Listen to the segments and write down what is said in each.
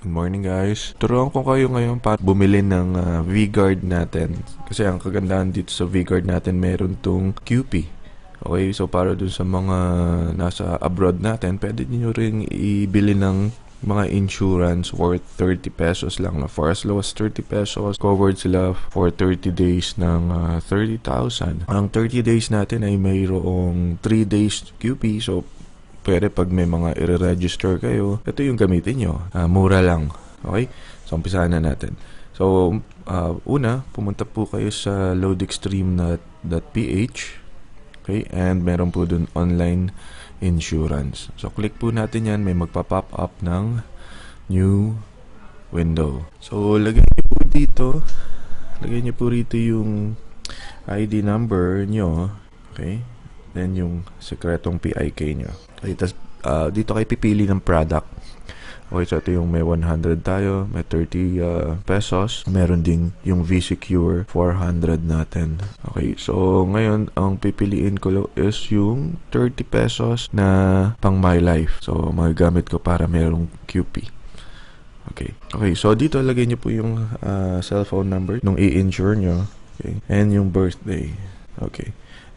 Good morning guys. Turuan ko kayo ngayon para bumili ng V-Guard natin. Kasi ang kagandahan dito sa V-Guard natin meron tong QP. Okay, so para dun sa mga nasa abroad natin, pwede niyo ring ibili ng mga insurance worth 30 pesos lang na for as low as 30 pesos. Covered sila for 30 days ng 30,000. Ang 30 days natin ay mayroong 3 days QP. So pwede pag may mga i-register kayo, ito yung gamitin nyo. Mura lang. Okay? So, umpisahan na natin. So, una, pumunta po kayo sa loadextreme.ph. Okay? And meron po dun online insurance. So, click po natin yan. May magpa-pop up ng new window. So, lagay nyo po dito. Lagay nyo po rito yung ID number nyo. Okay? Then yung sekretong PIK nyo. Okay, tas, dito kayo pipili ng product. Okay, so ito yung may 100 tayo, may 30 pesos. Meron ding yung V-Secure 400 natin. Okay, so ngayon ang pipiliin ko is yung 30 pesos na pang My Life. So magagamit ko para merong QP. Okay, so dito lagay nyo po yung cellphone number nung i-insure nyo. Okay, and yung birthday. Okay.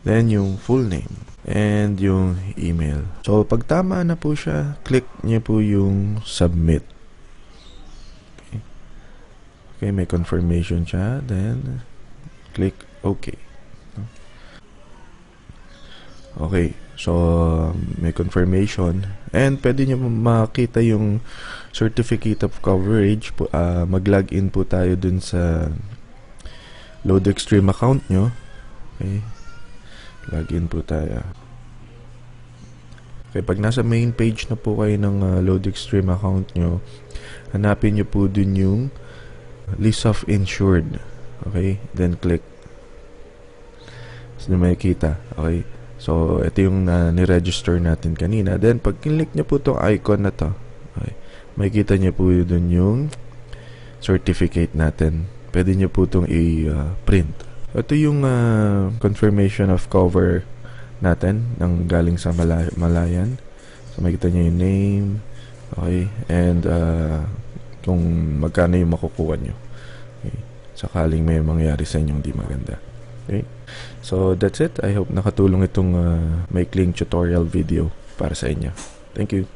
Then, yung full name. And yung email. So, pag tama na po siya, click niyo po yung submit. Okay. Okay, may confirmation siya. Then, click OK. Okay. So, may confirmation. And, pwede niyo makita yung certificate of coverage. Mag-login po tayo dun sa LoadExtreme account nyo. Okay. Login po tayo. Okay, pag nasa main page na po kayo ng LoadExtreme account nyo, hanapin nyo po dun yung list of insured. Okay, then click. So, makikita. Okay, so ito yung ni-register natin kanina. Then, pag click nyo po itong icon na to, okay, makikita nyo po dun yung certificate natin. Pwede nyo po itong i-print. Ito yung confirmation of cover natin ng galing sa Malayan. So, makikita nyo yung name. Okay. And kung magkano yung makukuha nyo. Okay. Sakaling may mangyari sa inyong di maganda. Okay. So, that's it. I hope nakatulong itong maikling tutorial video para sa inyo. Thank you.